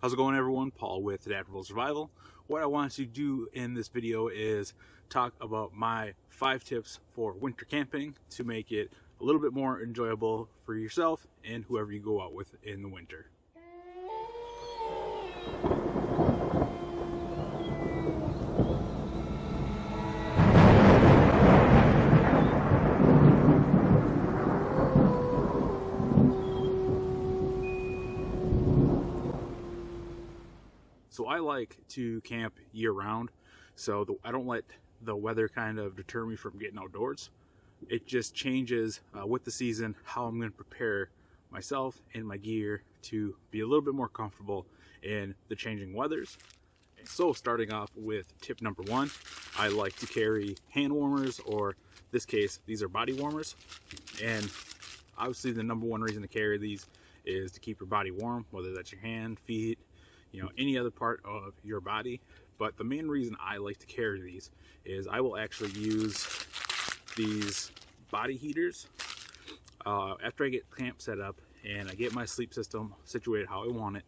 How's it going, everyone? Paul with Adaptable Survival. What I want to do in this video is talk about my 5 tips for winter camping to make it a little bit more enjoyable for yourself and whoever you go out with in the winter. So I like to camp year-round, so I don't let the weather kind of deter me from getting outdoors. It just changes with the season how I'm going to prepare myself and my gear to be a little bit more comfortable in the changing weathers. So starting off with tip number 1, I like to carry hand warmers, or in this case, these are body warmers. And obviously the number one reason to carry these is to keep your body warm, whether that's your hand, feet, any other part of your body. But the main reason I like to carry these is I will actually use these body heaters after I get camp set up and I get my sleep system situated how I want it.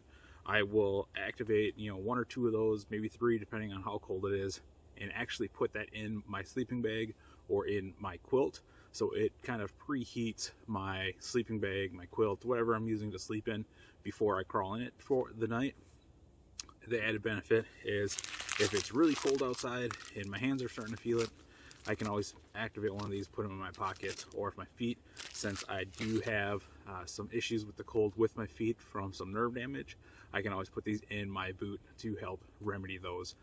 I will activate 1 or 2 of those, maybe 3 depending on how cold it is, and actually put that in my sleeping bag or in my quilt, so it kind of preheats my sleeping bag, my quilt, whatever I'm using to sleep in, before I crawl in it for the night. The added benefit is if it's really cold outside and my hands are starting to feel it, I can always activate one of these, put them in my pocket, or if my feet, since I do have some issues with the cold with my feet from some nerve damage, I can always put these in my boot to help remedy those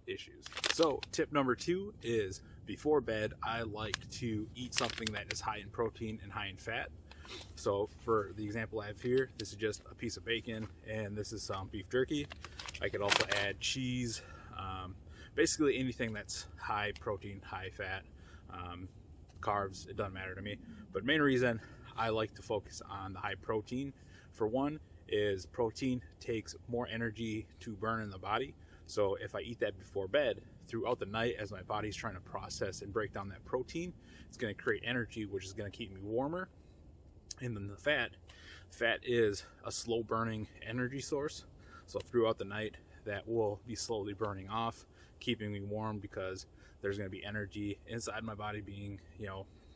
issues. So tip number 2 is before bed, I like to eat something that is high in protein and high in fat. So for the example I have here, this is just a piece of bacon and this is some beef jerky. I could also add cheese, basically anything that's high protein, high fat, carbs, it doesn't matter to me. But main reason I like to focus on the high protein, for one, is protein takes more energy to burn in the body. So if I eat that before bed, throughout the night as my body's trying to process and break down that protein, it's going to create energy, which is going to keep me warmer. And then the fat is a slow burning energy source. So throughout the night, that will be slowly burning off, keeping me warm, because there's going to be energy inside my body being,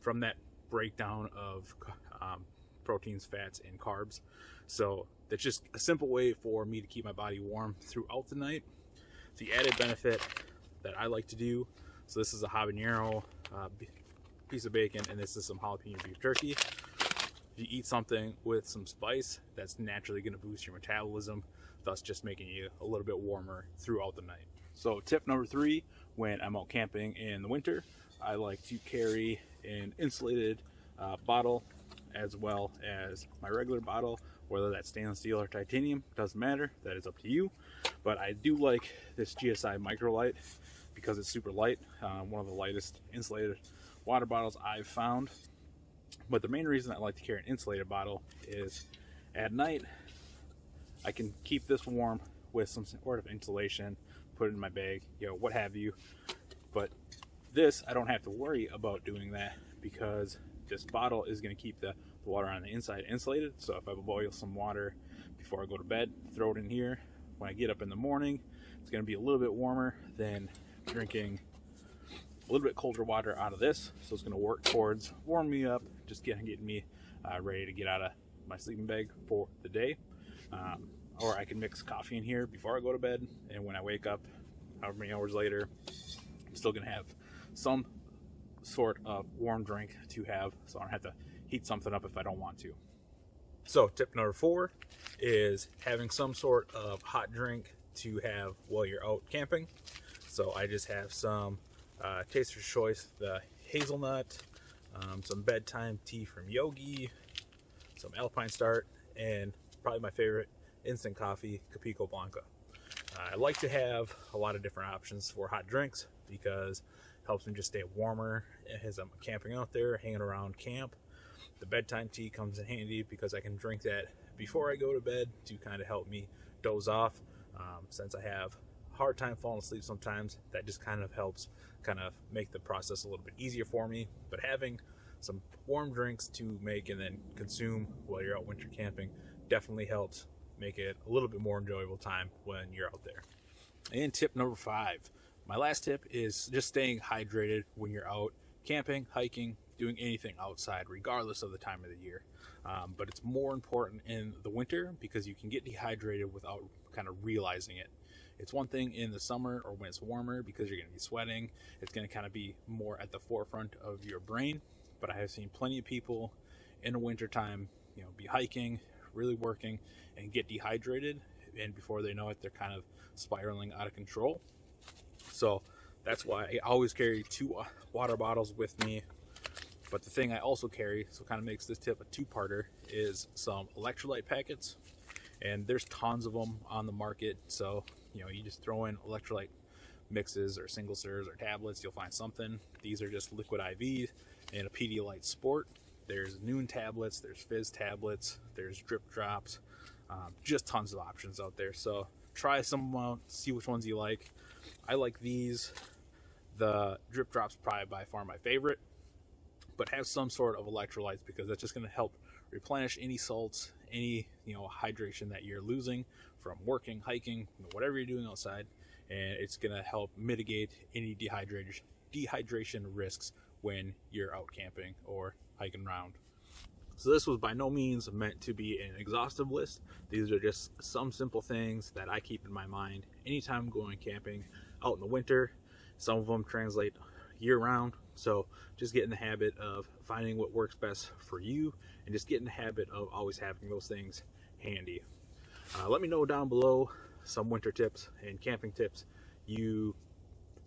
from that breakdown of proteins, fats, and carbs. So that's just a simple way for me to keep my body warm throughout the night. The added benefit that I like to do, so this is a habanero piece of bacon, and this is some jalapeno beef jerky. If you eat something with some spice, that's naturally going to boost your metabolism, thus just making you a little bit warmer throughout the night. So tip number 3, when I'm out camping in the winter, I like to carry an insulated bottle as well as my regular bottle, whether that's stainless steel or titanium, doesn't matter, that is up to you. But I do like this GSI Microlight because it's super light, one of the lightest insulated water bottles I've found. But the main reason I like to carry an insulated bottle is at night I can keep this warm with some sort of insulation, put it in my bag, what have you. But this, I don't have to worry about doing that because this bottle is going to keep the water on the inside insulated. So if I boil some water before I go to bed, throw it in here. When I get up in the morning, it's going to be a little bit warmer than drinking a little bit colder water out of this. So it's going to work towards warming me up, just getting me ready to get out of my sleeping bag for the day. Or I can mix coffee in here before I go to bed, and when I wake up however many hours later, I'm still going to have some sort of warm drink to have, so I don't have to heat something up if I don't want to. So tip number 4 is having some sort of hot drink to have while you're out camping. So I just have some Taster's Choice, the hazelnut, some bedtime tea from Yogi, some Alpine Start, and probably my favorite, instant coffee, Capico Blanca. I like to have a lot of different options for hot drinks because it helps me just stay warmer as I'm camping out there, hanging around camp. The bedtime tea comes in handy because I can drink that before I go to bed to kind of help me doze off. Since I have a hard time falling asleep sometimes, that just kind of helps make the process a little bit easier for me. But having some warm drinks to make and then consume while you're out winter camping definitely helps make it a little bit more enjoyable time when you're out there. And tip number 5, my last tip is just staying hydrated when you're out camping, hiking, doing anything outside, regardless of the time of the year. But it's more important in the winter because you can get dehydrated without kind of realizing it. It's one thing in the summer or when it's warmer because you're going to be sweating. It's going to kind of be more at the forefront of your brain. But I have seen plenty of people in the wintertime, be hiking, really working, and get dehydrated. And before they know it, they're kind of spiraling out of control. So that's why I always carry 2 water bottles with me. But the thing I also carry, so kind of makes this tip a 2-parter, is some electrolyte packets. And there's tons of them on the market. So, you just throw in electrolyte mixes or single serves or tablets, you'll find something. These are just liquid IV and a Pedialyte Sport. There's Noon tablets, there's Fizz tablets, there's drip drops, just tons of options out there. So try some out, see which ones you like. I like these. The drip drops probably by far my favorite, but have some sort of electrolytes because that's just going to help replenish any salts, any hydration that you're losing from working, hiking, whatever you're doing outside, and it's going to help mitigate any dehydration risks when you're out camping or hiking around. So this was by no means meant to be an exhaustive list. These are just some simple things that I keep in my mind anytime I'm going camping out in the winter. Some of them translate year-round, so just get in the habit of finding what works best for you and just get in the habit of always having those things handy. Let me know down below some winter tips and camping tips you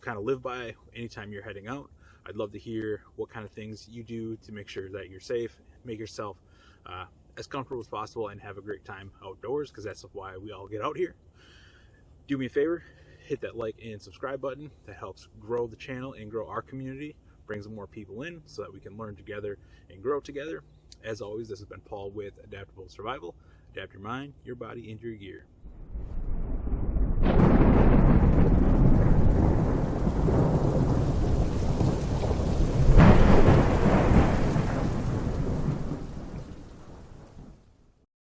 kind of live by anytime you're heading out. I'd love to hear what kind of things you do to make sure that you're safe, make yourself as comfortable as possible, and have a great time outdoors, because that's why we all get out here. Do me a favor, hit that like and subscribe button. That helps grow the channel and grow our community, brings more people in so that we can learn together and grow together. As always, this has been Paul with Adaptable Survival. Adapt your mind, your body, and your gear.